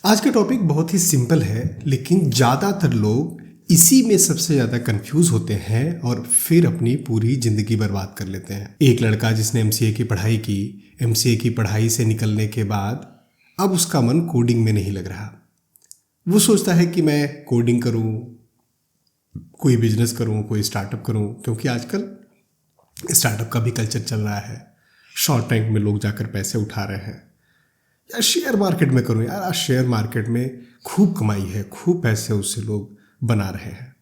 आज का टॉपिक बहुत ही सिंपल है, लेकिन ज़्यादातर लोग इसी में सबसे ज़्यादा कंफ्यूज होते हैं और फिर अपनी पूरी ज़िंदगी बर्बाद कर लेते हैं। एक लड़का जिसने एमसीए की पढ़ाई की, एमसीए की पढ़ाई से निकलने के बाद अब उसका मन कोडिंग में नहीं लग रहा। वो सोचता है कि मैं कोडिंग करूं, कोई बिजनेस करूं, कोई स्टार्टअप करूं, क्योंकि आजकल स्टार्टअप का भी कल्चर चल रहा है। शॉर्ट टैंक में लोग जाकर पैसे उठा रहे हैं। या शेयर मार्केट में करूं, यार आज शेयर मार्केट में खूब कमाई है, खूब पैसे उससे लोग बना रहे हैं।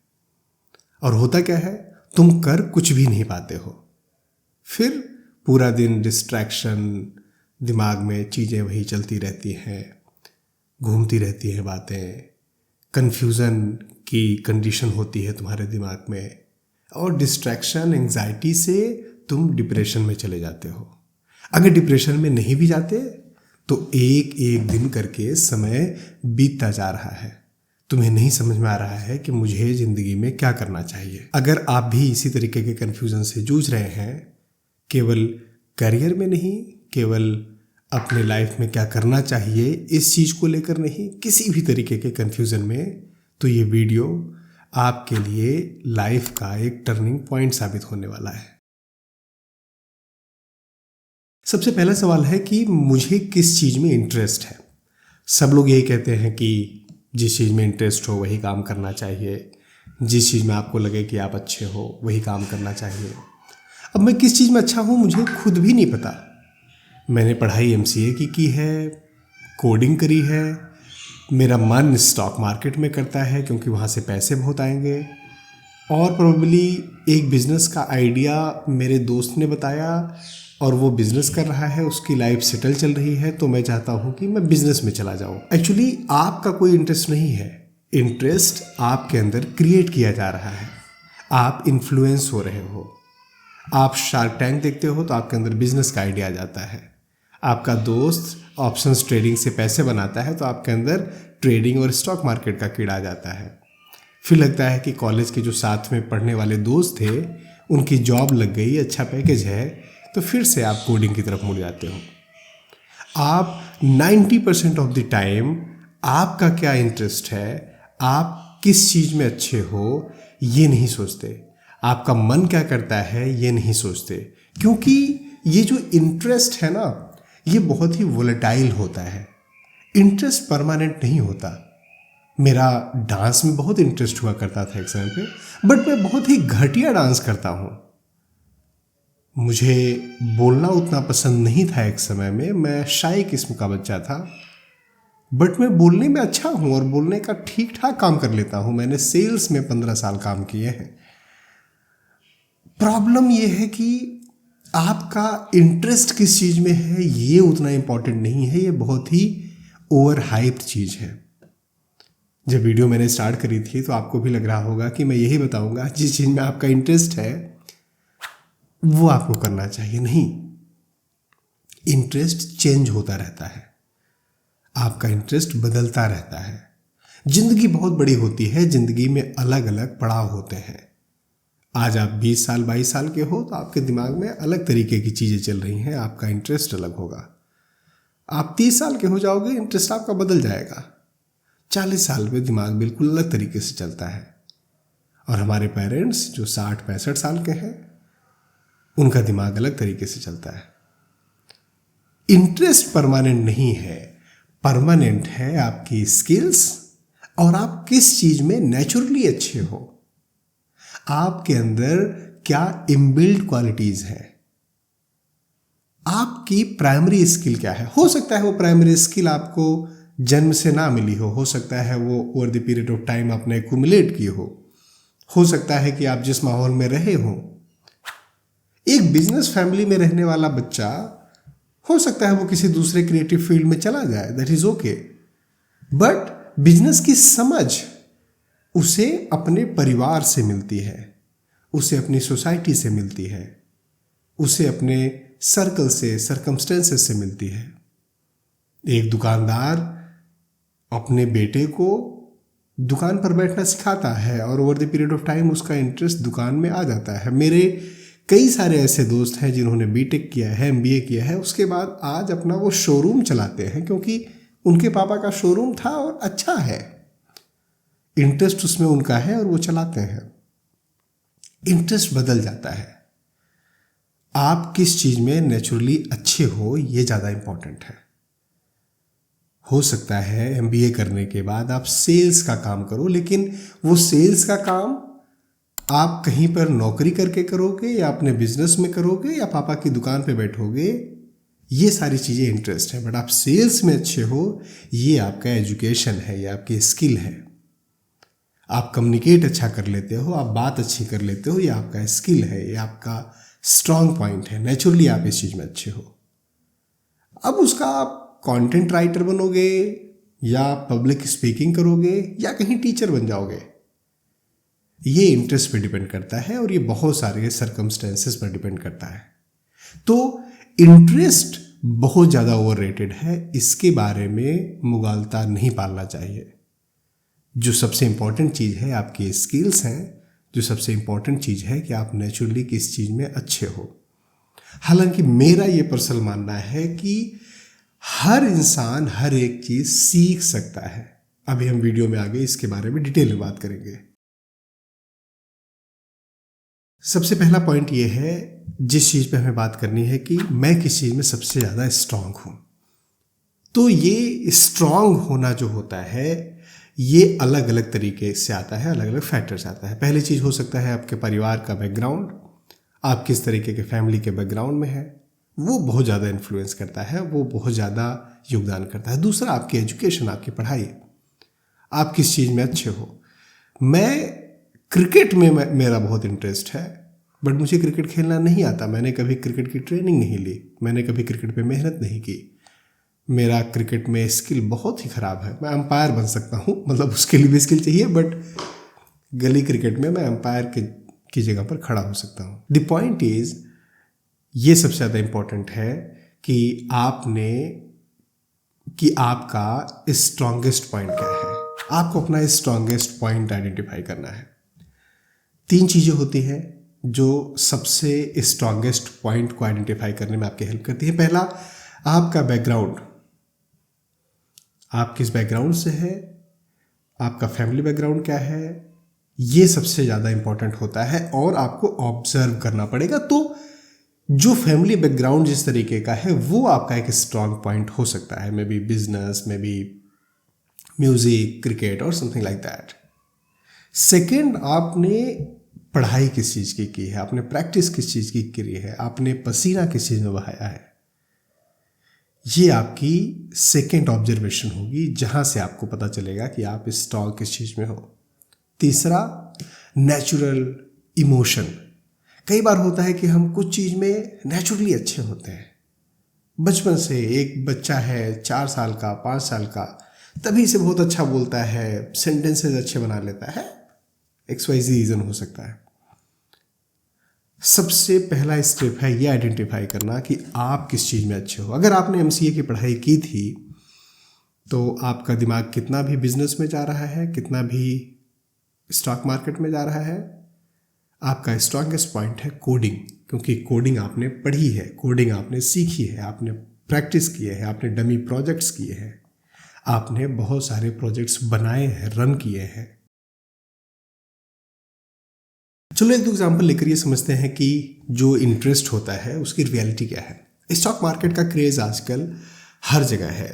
और होता क्या है, तुम कर कुछ भी नहीं पाते हो। फिर पूरा दिन डिस्ट्रैक्शन, दिमाग में चीज़ें वही चलती रहती हैं, घूमती रहती हैं बातें, कन्फ्यूज़न की कंडीशन होती है तुम्हारे दिमाग में, और डिस्ट्रैक्शन, एंग्जाइटी से तुम डिप्रेशन में चले जाते हो। अगर डिप्रेशन में नहीं भी जाते तो एक एक दिन करके समय बीतता जा रहा है, तुम्हें नहीं समझ में आ रहा है कि मुझे ज़िंदगी में क्या करना चाहिए। अगर आप भी इसी तरीके के कन्फ्यूज़न से जूझ रहे हैं, केवल करियर में नहीं, केवल अपने लाइफ में क्या करना चाहिए इस चीज़ को लेकर नहीं, किसी भी तरीके के कन्फ्यूज़न में, तो ये वीडियो आपके लिए लाइफ का एक टर्निंग पॉइंट साबित होने वाला है। सबसे पहला सवाल है कि मुझे किस चीज़ में इंटरेस्ट है। सब लोग यही कहते हैं कि जिस चीज़ में इंटरेस्ट हो वही काम करना चाहिए, जिस चीज़ में आपको लगे कि आप अच्छे हो वही काम करना चाहिए। अब मैं किस चीज़ में अच्छा हूँ मुझे खुद भी नहीं पता। मैंने पढ़ाई एमसीए की है, कोडिंग करी है, मेरा मन स्टॉक मार्केट में करता है क्योंकि वहाँ से पैसे बहुत आएंगे, और प्रोबेबली एक बिज़नेस का आइडिया मेरे दोस्त ने बताया और वो बिज़नेस कर रहा है, उसकी लाइफ सेटल चल रही है, तो मैं चाहता हूँ कि मैं बिज़नेस में चला जाऊँ। एक्चुअली आपका कोई इंटरेस्ट नहीं है, इंटरेस्ट आपके अंदर क्रिएट किया जा रहा है। आप इन्फ्लुएंस हो रहे हो। आप शार्क टैंक देखते हो तो आपके अंदर बिजनेस का आइडिया आ जाता है। आपका दोस्त ऑप्शंस ट्रेडिंग से पैसे बनाता है तो आपके अंदर ट्रेडिंग और स्टॉक मार्केट का कीड़ा आ जाता है। फिर लगता है कि कॉलेज के जो साथ में पढ़ने वाले दोस्त थे उनकी जॉब लग गई, अच्छा पैकेज है, तो फिर से आप कोडिंग की तरफ मुड़ जाते हो। आप 90% ऑफ द टाइम आपका क्या इंटरेस्ट है, आप किस चीज़ में अच्छे हो, ये नहीं सोचते। आपका मन क्या करता है ये नहीं सोचते, क्योंकि ये जो इंटरेस्ट है ना, ये बहुत ही वोलेटाइल होता है। इंटरेस्ट परमानेंट नहीं होता। मेरा डांस में बहुत इंटरेस्ट हुआ करता था एक समय पे, बट मैं बहुत ही घटिया डांस करता हूँ। मुझे बोलना उतना पसंद नहीं था एक समय में, मैं शाय किस्म का बच्चा था, बट मैं बोलने में अच्छा हूँ और बोलने का ठीक ठाक काम कर लेता हूँ। मैंने सेल्स में 15 साल काम किए हैं। प्रॉब्लम ये है कि आपका इंटरेस्ट किस चीज़ में है ये उतना इम्पॉर्टेंट नहीं है, ये बहुत ही ओवर हाइप्ड चीज़ है। जब वीडियो मैंने स्टार्ट करी थी तो आपको भी लग रहा होगा कि मैं यही बताऊंगा जिस चीज़ में आपका इंटरेस्ट है वो आपको करना चाहिए। नहीं, इंटरेस्ट चेंज होता रहता है, आपका इंटरेस्ट बदलता रहता है। जिंदगी बहुत बड़ी होती है, जिंदगी में अलग अलग पड़ाव होते हैं। आज आप 20 साल 22 साल के हो तो आपके दिमाग में अलग तरीके की चीज़ें चल रही हैं, आपका इंटरेस्ट अलग होगा। आप 30 साल के हो जाओगे, इंटरेस्ट आपका बदल जाएगा। 40 साल में दिमाग बिल्कुल अलग तरीके से चलता है। और हमारे पेरेंट्स जो 60-65 साल के हैं उनका दिमाग अलग तरीके से चलता है। इंटरेस्ट परमानेंट नहीं है, परमानेंट है आपकी स्किल्स और आप किस चीज़ में नेचुरली अच्छे हो, आपके अंदर क्या इनबिल्ट क्वालिटीज़ हैं, आपकी प्राइमरी स्किल क्या है। हो सकता है वो प्राइमरी स्किल आपको जन्म से ना मिली हो सकता है वो over the period of time आपने एक्यूमुलेट की हो सकता है कि आप जिस माहौल में रहे हो, एक बिजनेस फैमिली में रहने वाला बच्चा हो सकता है वो किसी दूसरे क्रिएटिव फील्ड में चला जाए, that is okay, but business की समझ उसे अपने परिवार से मिलती है, उसे अपनी सोसाइटी से मिलती है, उसे अपने सर्कल से, सर्कमस्टेंसेस से मिलती है। एक दुकानदार अपने बेटे को दुकान पर बैठना सिखाता है और over the period of time उसका इंटरेस्ट दुकान में आ जाता है। मेरे कई सारे ऐसे दोस्त हैं जिन्होंने बीटेक किया है, एमबीए किया है, उसके बाद आज अपना वो शोरूम चलाते हैं क्योंकि उनके पापा का शोरूम था और अच्छा है, इंटरेस्ट उसमें उनका है और वो चलाते हैं। इंटरेस्ट बदल जाता है। आप किस चीज़ में नेचुरली अच्छे हो, ये ज़्यादा इम्पोर्टेंट है। हो सकता है एमबीए करने के बाद आप सेल्स का काम करो, लेकिन वो सेल्स का काम आप कहीं पर नौकरी करके करोगे या अपने बिजनेस में करोगे या पापा की दुकान पे बैठोगे, ये सारी चीज़ें इंटरेस्ट है। बट आप सेल्स में अच्छे हो, ये आपका एजुकेशन है, ये आपकी स्किल है। आप कम्युनिकेट अच्छा कर लेते हो, आप बात अच्छी कर लेते हो, ये आपका स्किल है, ये आपका स्ट्रांग पॉइंट है। नेचुरली आप इस चीज़ में अच्छे हो। अब उसका आप कंटेंट राइटर बनोगे या पब्लिक स्पीकिंग करोगे या कहीं टीचर बन जाओगे, ये इंटरेस्ट पे डिपेंड करता है और ये बहुत सारे सर्कमस्टेंसेस पर डिपेंड करता है। तो इंटरेस्ट बहुत ज़्यादा ओवररेटेड है, इसके बारे में मुगालता नहीं पालना चाहिए। जो सबसे इम्पॉर्टेंट चीज़ है आपकी स्किल्स हैं, जो सबसे इम्पॉर्टेंट चीज़ है कि आप नेचुरली किस चीज़ में अच्छे हो। हालांकि मेरा ये पर्सनल मानना है कि हर इंसान हर एक चीज़ सीख सकता है। अभी हम वीडियो में आगे इसके बारे में डिटेल में बात करेंगे। सबसे पहला पॉइंट ये है, जिस चीज़ पे हमें बात करनी है कि मैं किस चीज़ में सबसे ज़्यादा स्ट्रांग हूँ। तो ये स्ट्रांग होना जो होता है, ये अलग अलग तरीके से आता है, अलग अलग फैक्टर्स आता है। पहली चीज़ हो सकता है आपके परिवार का बैकग्राउंड, आप किस तरीके के फैमिली के बैकग्राउंड में है, वो बहुत ज़्यादा इन्फ्लुएंस करता है, वो बहुत ज़्यादा योगदान करता है। दूसरा आपकी एजुकेशन, आपकी पढ़ाई, आप किस चीज़ में अच्छे हो। मैं क्रिकेट में मेरा बहुत इंटरेस्ट है, बट मुझे क्रिकेट खेलना नहीं आता। मैंने कभी क्रिकेट की ट्रेनिंग नहीं ली, मैंने कभी क्रिकेट पे मेहनत नहीं की। मेरा क्रिकेट में स्किल बहुत ही ख़राब है। मैं अंपायर बन सकता हूँ, मतलब उसके लिए भी स्किल चाहिए, बट गली क्रिकेट में मैं अंपायर की जगह पर खड़ा हो सकता हूँ। द पॉइंट इज़, ये सबसे ज़्यादा इम्पोर्टेंट है कि आपका स्ट्रॉन्गेस्ट पॉइंट क्या है। आपको अपना स्ट्रॉन्गेस्ट पॉइंट आइडेंटिफाई करना है। 3 चीज़ें होती हैं जो सबसे स्ट्रॉन्गेस्ट पॉइंट को आइडेंटिफाई करने में आपकी हेल्प करती है। पहला, आपका बैकग्राउंड, आप किस बैकग्राउंड से है, आपका फैमिली बैकग्राउंड क्या है, ये सबसे ज़्यादा इंपॉर्टेंट होता है और आपको ऑब्जर्व करना पड़ेगा। तो जो फैमिली बैकग्राउंड जिस तरीके का है, वो आपका एक स्ट्रॉन्ग पॉइंट हो सकता है। May be business, may be music, cricket और समथिंग लाइक दैट। सेकेंड, आपने पढ़ाई किस चीज़ की है, आपने प्रैक्टिस किस चीज़ की करी है, आपने पसीना किस चीज़ में बहाया है। ये आपकी सेकेंड ऑब्जर्वेशन होगी, जहाँ से आपको पता चलेगा कि आप स्ट्रॉन्ग किस चीज़ में हो। तीसरा, नेचुरल इमोशन। कई बार होता है कि हम कुछ चीज़ में नेचुरली अच्छे होते हैं। बचपन से एक बच्चा है 4 साल का, 5 साल का, तभी से बहुत अच्छा बोलता है, सेंटेंसेस अच्छे बना लेता है। XYZ रीज़न हो सकता है। सबसे पहला स्टेप है ये आइडेंटिफाई करना कि आप किस चीज़ में अच्छे हो। अगर आपने MCA की पढ़ाई की थी, तो आपका दिमाग कितना भी बिजनेस में जा रहा है, कितना भी स्टॉक मार्केट में जा रहा है, आपका स्ट्रॉन्गेस्ट पॉइंट है कोडिंग। क्योंकि कोडिंग आपने पढ़ी है, कोडिंग आपने सीखी है, आपने प्रैक्टिस किए है, आपने डमी प्रोजेक्ट्स किए हैं, आपने बहुत सारे प्रोजेक्ट्स बनाए हैं, रन किए हैं। चलो एक दो एग्जाम्पल लेकर ये समझते हैं कि जो इंटरेस्ट होता है उसकी रियलिटी क्या है। स्टॉक मार्केट का क्रेज़ आजकल हर जगह है।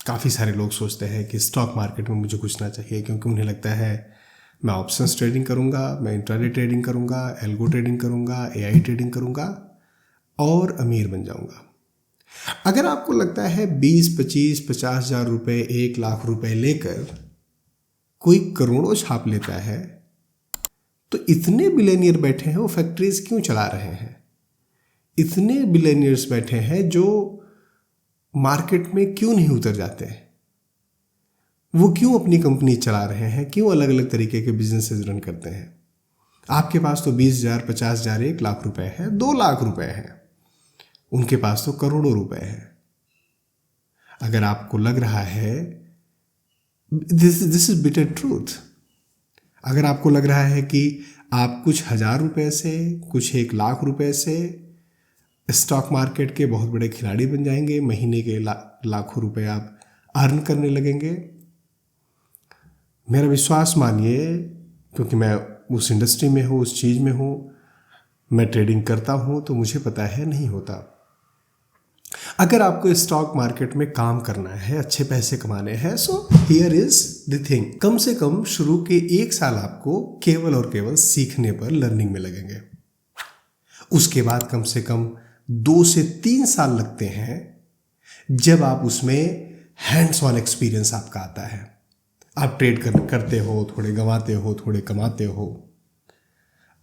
काफ़ी सारे लोग सोचते हैं कि स्टॉक मार्केट में मुझे घुसना चाहिए, क्योंकि उन्हें लगता है मैं ऑप्शंस ट्रेडिंग करूँगा, मैं इंट्राडे ट्रेडिंग करूँगा, एल्गो ट्रेडिंग करूँगा, AI ट्रेडिंग करूँगा और अमीर बन जाऊँगा। अगर आपको लगता है 20, 25, 50,000 रुपये, 1 लाख रुपए लेकर कोई करोड़ों छाप लेता है, तो इतने बिलियनियर बैठे हैं, वो फैक्ट्रीज क्यों चला रहे हैं? इतने बिलियनियर्स बैठे हैं जो मार्केट में क्यों नहीं उतर जाते हैं? वो क्यों अपनी कंपनी चला रहे हैं? क्यों अलग अलग तरीके के बिजनेसेस रन करते हैं? आपके पास तो 20,000, 50,000, 1 लाख रुपए है, 2 लाख रुपए है, उनके पास तो करोड़ों रुपए है। अगर आपको लग रहा है, दिस इज बिटर ट्रूथ, अगर आपको लग रहा है कि आप कुछ 1,000 रुपए से, कुछ 1 लाख रुपए से स्टॉक मार्केट के बहुत बड़े खिलाड़ी बन जाएंगे, महीने के लाखों रुपए आप अर्न करने लगेंगे। मेरा विश्वास मानिए, क्योंकि मैं उस इंडस्ट्री में हूँ, उस चीज़ में हूँ, मैं ट्रेडिंग करता हूँ, तो मुझे पता है नहीं होता। अगर आपको स्टॉक मार्केट में काम करना है, अच्छे पैसे कमाने हैं, so here is the thing, कम से कम शुरू के 1 साल आपको केवल और केवल सीखने पर, लर्निंग में लगेंगे। उसके बाद कम से कम 2 से 3 साल लगते हैं जब आप उसमें हैंड्स ऑन एक्सपीरियंस आपका आता है। आप ट्रेड करते हो, थोड़े गंवाते हो, थोड़े कमाते हो,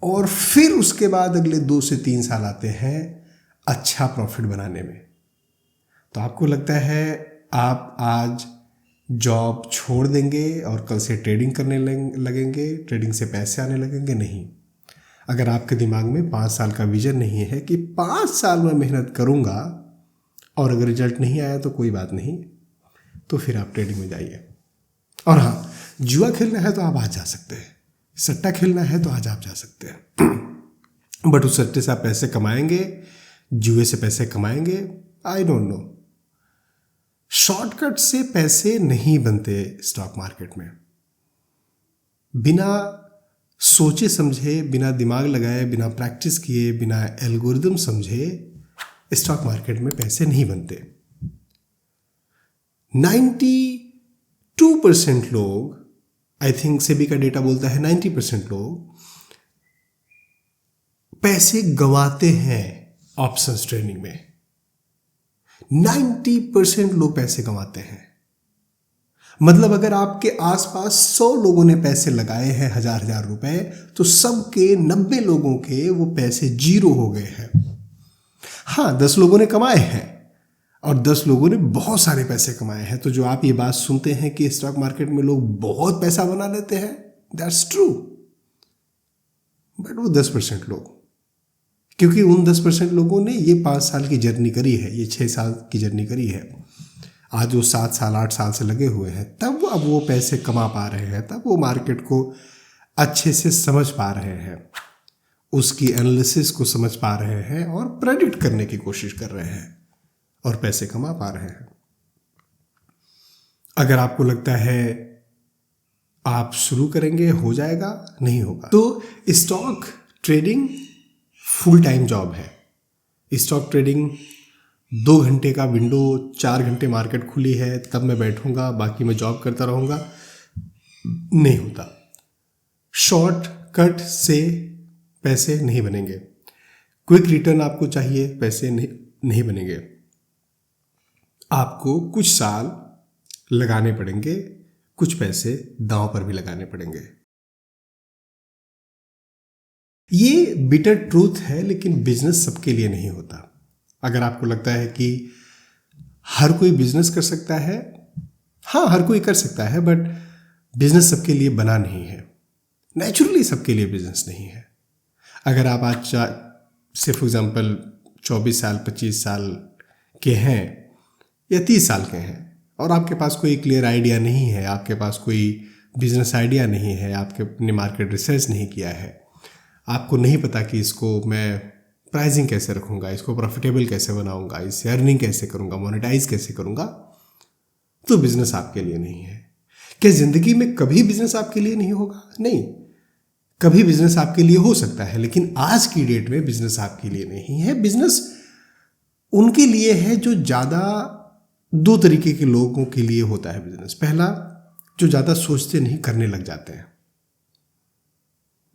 और फिर उसके बाद अगले 2 से 3 साल आते हैं अच्छा प्रॉफिट बनाने में। तो आपको लगता है आप आज जॉब छोड़ देंगे और कल से ट्रेडिंग करने लगेंगे, ट्रेडिंग से पैसे आने लगेंगे? नहीं। अगर आपके दिमाग में 5 साल का विजन नहीं है कि 5 साल में मेहनत करूंगा और अगर रिजल्ट नहीं आया तो कोई बात नहीं, तो फिर आप ट्रेडिंग में जाइए। और हाँ, जुआ खेलना है तो आप आज जा सकते हैं, सट्टा खेलना है तो आज आप जा सकते हैं, बट उस सट्टे से आप पैसे कमाएंगे, जुए से पैसे कमाएंगे? I don't know. शॉर्टकट से पैसे नहीं बनते स्टॉक मार्केट में। बिना सोचे समझे, बिना दिमाग लगाए, बिना प्रैक्टिस किए, बिना एल्गोरिदम समझे स्टॉक मार्केट में पैसे नहीं बनते। 92% लोग, आई थिंक सेबी का डेटा बोलता है 90% लोग पैसे गंवाते हैं ऑप्शंस ट्रेडिंग में। 90% लोग पैसे कमाते हैं। मतलब अगर आपके आसपास 100 लोगों ने पैसे लगाए हैं 1000 रुपए, तो सबके 90 लोगों के वो पैसे जीरो हो गए हैं। हाँ, 10 लोगों ने कमाए हैं और 10 लोगों ने बहुत सारे पैसे कमाए हैं। तो जो आप ये बात सुनते हैं कि स्टॉक मार्केट में लोग बहुत पैसा बना लेते हैं, दैट्स ट्रू, बट वो 10% लोग, क्योंकि उन 10% लोगों ने ये 5 साल की जर्नी करी है, ये 6 साल की जर्नी करी है, आज वो 7 साल 8 साल से लगे हुए हैं, तब अब वो पैसे कमा पा रहे हैं, तब वो मार्केट को अच्छे से समझ पा रहे हैं, उसकी एनालिसिस को समझ पा रहे हैं और प्रेडिक्ट करने की कोशिश कर रहे हैं और पैसे कमा पा रहे हैं। अगर आपको लगता है आप शुरू करेंगे हो जाएगा, नहीं होगा। तो stock trading full time job है। स्टॉक ट्रेडिंग 2 घंटे का विंडो, 4 घंटे मार्केट खुली है तब मैं बैठूंगा, बाकी मैं जॉब करता रहूंगा, नहीं होता। शॉर्ट कट से पैसे नहीं बनेंगे। क्विक रिटर्न आपको चाहिए, पैसे नहीं बनेंगे। आपको कुछ साल लगाने पड़ेंगे, कुछ पैसे दांव पर भी लगाने पड़ेंगे। ये बिटर ट्रूथ है, लेकिन बिजनेस सबके लिए नहीं होता। अगर आपको लगता है कि हर कोई बिजनेस कर सकता है, हाँ हर कोई कर सकता है, बट बिजनेस सबके लिए बना नहीं है। नेचुरली सबके लिए बिजनेस नहीं है। अगर आप आज से फॉर एग्जांपल 24 साल 25 साल के हैं या 30 साल के हैं और आपके पास कोई क्लियर आइडिया नहीं है, आपके पास कोई बिजनेस आइडिया नहीं है, आपने मार्केट रिसर्च नहीं किया है, आपको नहीं पता कि इसको मैं प्राइसिंग कैसे रखूंगा, इसको प्रॉफिटेबल कैसे बनाऊंगा, इससे अर्निंग कैसे करूंगा, मोनेटाइज कैसे करूंगा, तो बिजनेस आपके लिए नहीं है। क्या जिंदगी में कभी बिजनेस आपके लिए नहीं होगा? नहीं, कभी बिजनेस आपके लिए हो सकता है, लेकिन आज की डेट में बिजनेस आपके लिए नहीं है। बिजनेस उनके लिए है जो ज़्यादा, 2 तरीके के लोगों के लिए होता है बिजनेस। पहला, जो ज़्यादा सोचते नहीं, करने लग जाते हैं,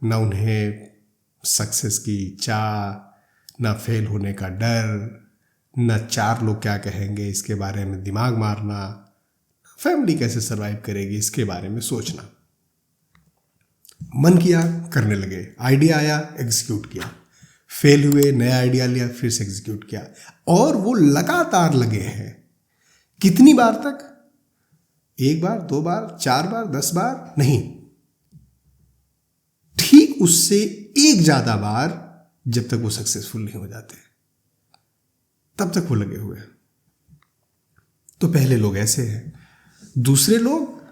ना उन्हें सक्सेस की चाह, ना फेल होने का डर, ना 4 लोग क्या कहेंगे इसके बारे में दिमाग मारना, फैमिली कैसे सरवाइव करेगी इसके बारे में सोचना। मन किया, करने लगे, आइडिया आया, एग्जीक्यूट किया, फेल हुए, नया आइडिया लिया, फिर से एग्जीक्यूट किया, और वो लगातार लगे हैं। कितनी बार तक? 1 बार, 2 बार, 4 बार, 10 बार? नहीं, ठीक उससे 1 ज़्यादा बार, जब तक वो सक्सेसफुल नहीं हो जाते तब तक वो लगे हुए हैं। तो पहले लोग ऐसे हैं। दूसरे लोग,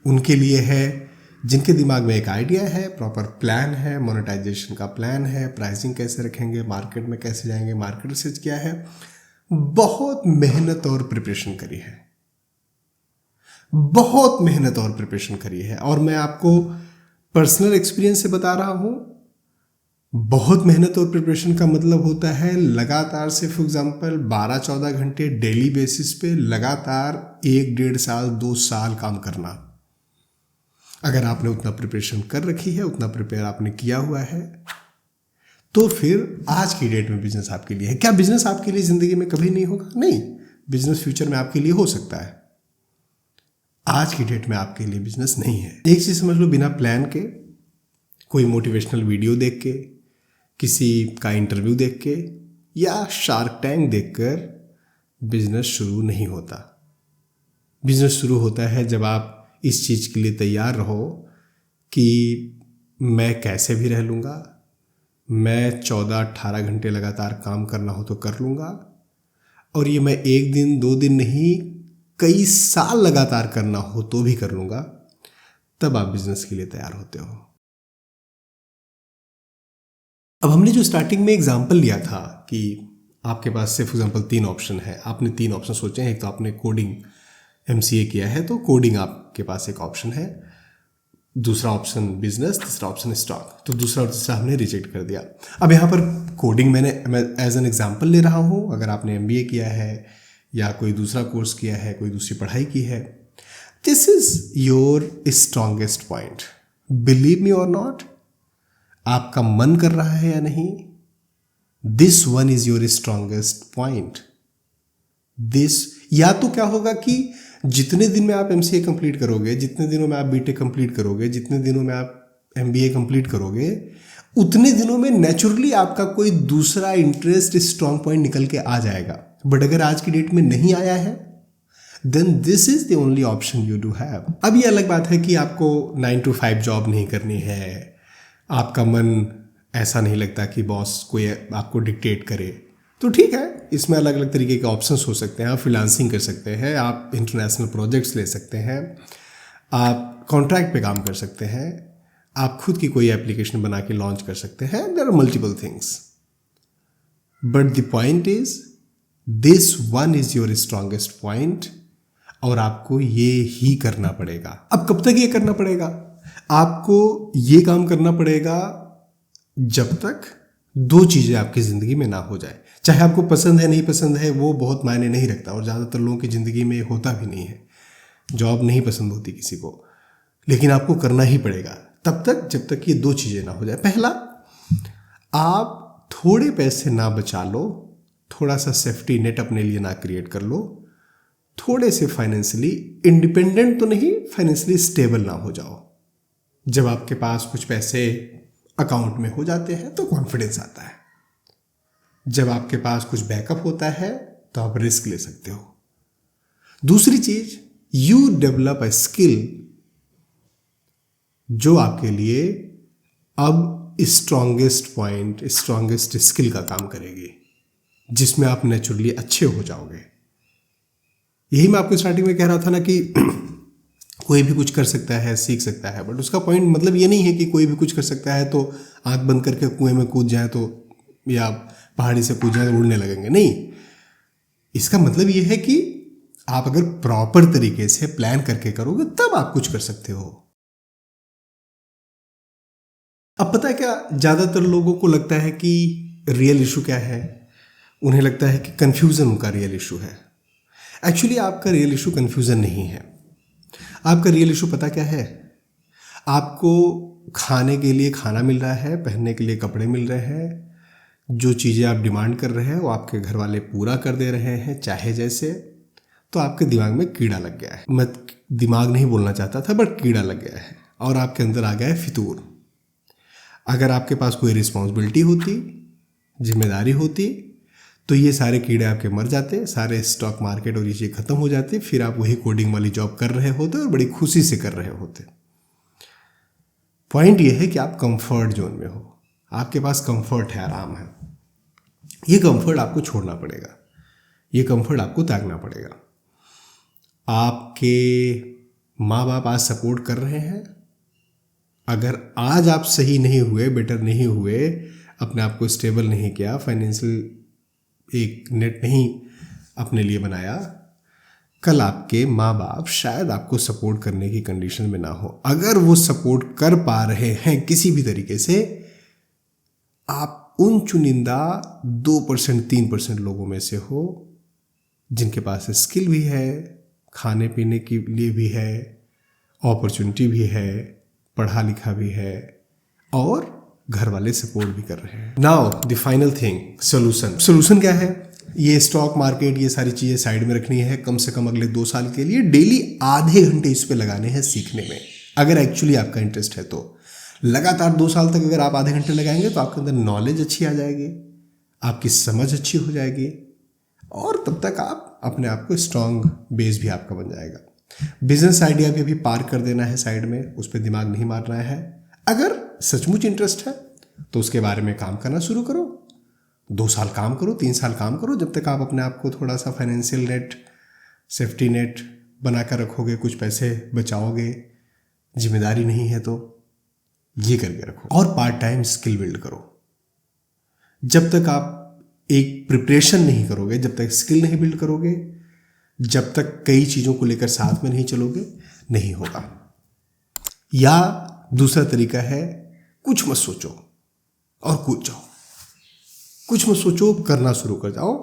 उनके लिए है जिनके दिमाग में एक आइडिया है, प्रॉपर प्लान है, मोनेटाइजेशन का प्लान है, प्राइसिंग कैसे रखेंगे, मार्केट में कैसे जाएंगे, मार्केट रिसर्च क्या है, बहुत मेहनत और प्रिपरेशन करी है, बहुत मेहनत और प्रिपरेशन करी है। और मैं आपको पर्सनल एक्सपीरियंस से बता रहा हूँ, बहुत मेहनत और प्रिपरेशन का मतलब होता है लगातार से फॉर एग्जांपल 12-14 घंटे डेली बेसिस पे लगातार 1-1.5 साल 2 साल काम करना। अगर आपने उतना प्रिपरेशन कर रखी है, उतना प्रिपेयर आपने किया हुआ है, तो फिर आज की डेट में बिजनेस आपके लिए है। क्या बिजनेस आपके लिए ज़िंदगी में कभी नहीं होगा? नहीं, बिजनेस फ्यूचर में आपके लिए हो सकता है, आज की डेट में आपके लिए बिजनेस नहीं है। एक चीज़ समझ लो, बिना प्लान के, कोई मोटिवेशनल वीडियो देख के, किसी का इंटरव्यू देख के या शार्क टैंक देखकर बिजनेस शुरू नहीं होता। बिजनेस शुरू होता है जब आप इस चीज़ के लिए तैयार रहो कि मैं कैसे भी रह लूँगा, मैं 14-18 घंटे लगातार काम करना हो तो कर लूँगा, और ये मैं 1 दिन 2 दिन नहीं, कई साल लगातार करना हो तो भी कर लूँगा। तब आप बिजनेस के लिए तैयार होते हो। अब हमने जो स्टार्टिंग में एग्जाम्पल लिया था कि आपके पास से फॉर एग्जाम्पल 3 ऑप्शन है, आपने 3 ऑप्शन सोचे हैं। एक तो आपने कोडिंग MCA किया है, तो कोडिंग आपके पास एक ऑप्शन है, दूसरा ऑप्शन बिजनेस, तीसरा ऑप्शन स्टॉक। तो दूसरा और तीसरा हमने रिजेक्ट कर दिया। अब यहाँ पर कोडिंग मैं एज एन एग्जाम्पल ले रहा हूँ। अगर आपने MBA किया है या कोई दूसरा कोर्स किया है, कोई दूसरी पढ़ाई की है, this is your strongest point. Believe me और नॉट, आपका मन कर रहा है या नहीं, this one is your strongest point. This, या तो क्या होगा कि जितने दिन में आप MCA कंप्लीट करोगे, जितने दिनों में आप BTech कंप्लीट करोगे, जितने दिनों में आप MBA कंप्लीट करोगे, उतने दिनों में नेचुरली आपका कोई दूसरा इंटरेस्ट स्ट्रॉन्ग पॉइंट निकल के आ जाएगा। बट अगर आज की डेट में नहीं आया है, then this is the only option you do have. अब ये अलग बात है कि आपको 9 to 5 जॉब नहीं करनी है, आपका मन ऐसा नहीं लगता कि बॉस कोई आपको डिक्टेट करे, तो ठीक है, इसमें अलग अलग तरीके के ऑप्शंस हो सकते हैं। आप फ्रीलांसिंग कर सकते हैं, आप इंटरनेशनल प्रोजेक्ट्स ले सकते हैं, आप कॉन्ट्रैक्ट पे काम कर सकते हैं, आप खुद की कोई एप्लीकेशन बना के लॉन्च कर सकते हैं। There are multiple things, but the point is this one is your strongest point, और आपको ये ही करना पड़ेगा। अब कब तक ये करना पड़ेगा? आपको ये काम करना पड़ेगा जब तक 2 चीज़ें आपकी ज़िंदगी में ना हो जाए। चाहे आपको पसंद है नहीं पसंद है, वो बहुत मायने नहीं रखता, और ज़्यादातर लोगों की ज़िंदगी में होता भी नहीं है। जॉब नहीं पसंद होती किसी को, लेकिन आपको करना ही पड़ेगा तब तक जब तक ये 2 चीज़ें ना हो जाए। पहला, आप थोड़े पैसे ना बचा लो, थोड़ा सा सेफ्टी नेट अपने लिए ना क्रिएट कर लो, थोड़े से फाइनेंशियली इंडिपेंडेंट तो नहीं, फाइनेंशियली स्टेबल ना हो जाओ। जब आपके पास कुछ पैसे अकाउंट में हो जाते हैं तो कॉन्फिडेंस आता है। जब आपके पास कुछ बैकअप होता है तो आप रिस्क ले सकते हो। दूसरी चीज, यू डेवलप अ स्किल जो आपके लिए अब स्ट्रॉन्गेस्ट पॉइंट, स्ट्रॉन्गेस्ट स्किल का काम करेगी, जिसमें आप नेचुरली अच्छे हो जाओगे। यही मैं आपको स्टार्टिंग में कह रहा था ना कि कोई भी कुछ कर सकता है, सीख सकता है, बट उसका पॉइंट मतलब ये नहीं है कि कोई भी कुछ कर सकता है तो आंख बंद करके कुएं में कूद जाए तो, या पहाड़ी से कूद जाए तो उड़ने लगेंगे। नहीं, इसका मतलब ये है कि आप अगर प्रॉपर तरीके से प्लान करके करोगे तब आप कुछ कर सकते हो। अब पता है क्या, ज़्यादातर लोगों को लगता है कि रियल इशू क्या है, उन्हें लगता है कि कन्फ्यूज़न उनका रियल इशू है। एक्चुअली आपका रियल इशू कन्फ्यूज़न नहीं है। आपका रियल इशू पता क्या है? आपको खाने के लिए खाना मिल रहा है, पहनने के लिए कपड़े मिल रहे हैं, जो चीज़ें आप डिमांड कर रहे हैं वो आपके घर वाले पूरा कर दे रहे हैं चाहे जैसे, तो आपके दिमाग में कीड़ा लग गया है। मैं दिमाग नहीं बोलना चाहता था, बट कीड़ा लग गया है और आपके अंदर आ गया है फितूर। अगर आपके पास कोई रिस्पॉन्सिबिलिटी होती, जिम्मेदारी होती, तो ये सारे कीड़े आपके मर जाते, सारे स्टॉक मार्केट और ये चीज़ खत्म हो जाती, फिर आप वही कोडिंग वाली जॉब कर रहे होते और बड़ी खुशी से कर रहे होते। पॉइंट ये है कि आप कंफर्ट जोन में हो, आपके पास कंफर्ट है, आराम है। ये कंफर्ट आपको छोड़ना पड़ेगा, ये कंफर्ट आपको त्यागना पड़ेगा। आपके माँ बाप आज सपोर्ट कर रहे हैं, अगर आज आप सही नहीं हुए, बेटर नहीं हुए, अपने आप को स्टेबल नहीं किया, फाइनेंशियल एक नेट नहीं अपने लिए बनाया, कल आपके माँ बाप शायद आपको सपोर्ट करने की कंडीशन में ना हो। अगर वो सपोर्ट कर पा रहे हैं किसी भी तरीके से, आप उन चुनिंदा 2% 3% लोगों में से हो जिनके पास स्किल भी है, खाने पीने के लिए भी है, अपॉर्चुनिटी भी है, पढ़ा लिखा भी है और घर वाले सपोर्ट भी कर रहे हैं। Now the final thing, solution क्या है? ये स्टॉक मार्केट, ये सारी चीज़ें साइड में रखनी है। कम से कम अगले 2 साल के लिए डेली आधे घंटे इस पे लगाने हैं सीखने में, अगर एक्चुअली आपका इंटरेस्ट है तो। लगातार 2 साल तक अगर आप आधे घंटे लगाएंगे तो आपके अंदर नॉलेज अच्छी आ जाएगी, आपकी समझ अच्छी हो जाएगी और तब तक आप अपने आप को स्ट्रांग बेस भी आपका बन जाएगा। बिजनेस आइडिया भी अभी पार्क कर देना है साइड में, उस पर दिमाग नहीं मारना है। अगर सचमुच इंटरेस्ट है तो उसके बारे में काम करना शुरू करो। 2 साल काम करो, 3 साल काम करो, जब तक आप अपने आप को थोड़ा सा फाइनेंशियल नेट, सेफ्टी नेट बना कर रखोगे, कुछ पैसे बचाओगे, जिम्मेदारी नहीं है तो ये करके रखो। और पार्ट टाइम स्किल बिल्ड करो। जब तक आप एक प्रिपरेशन नहीं करोगे, जब तक स्किल नहीं बिल्ड करोगे, जब तक कई चीज़ों को लेकर साथ में नहीं चलोगे, नहीं होगा। या दूसरा तरीका है, कुछ मत सोचो और कूद जाओ। कुछ मत सोचो, करना शुरू कर जाओ।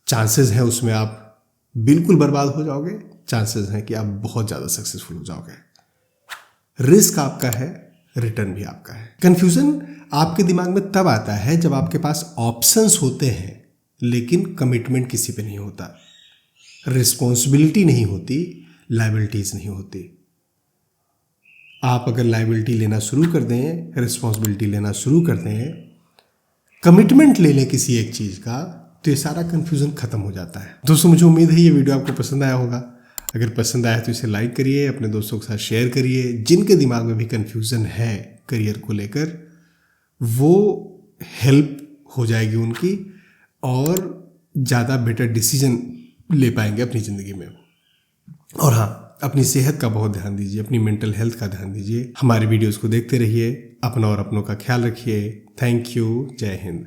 चांसेस है उसमें आप बिल्कुल बर्बाद हो जाओगे, चांसेस हैं कि आप बहुत ज़्यादा सक्सेसफुल हो जाओगे। रिस्क आपका है, रिटर्न भी आपका है। कंफ्यूजन आपके दिमाग में तब आता है जब आपके पास ऑप्शंस होते हैं लेकिन कमिटमेंट किसी पे नहीं होता, रिस्पॉन्सिबिलिटी नहीं होती, लायबिलिटीज नहीं होती। आप अगर लायबिलिटी लेना शुरू कर दें, रिस्पॉन्सिबिलिटी लेना शुरू कर दें, कमिटमेंट ले लें किसी एक चीज़ का, तो ये सारा कन्फ्यूज़न ख़त्म हो जाता है। दोस्तों, मुझे उम्मीद है ये वीडियो आपको पसंद आया होगा। अगर पसंद आया तो इसे लाइक करिए, अपने दोस्तों के साथ शेयर करिए। जिनके दिमाग में भी कन्फ्यूज़न है करियर को लेकर, वो हेल्प हो जाएगी उनकी और ज़्यादा बेटर डिसीजन ले पाएंगे अपनी ज़िंदगी में। और हाँ, अपनी सेहत का बहुत ध्यान दीजिए, अपनी मेंटल हेल्थ का ध्यान दीजिए। हमारे वीडियोस को देखते रहिए, अपना और अपनों का ख्याल रखिए। Thank you. जय हिंद।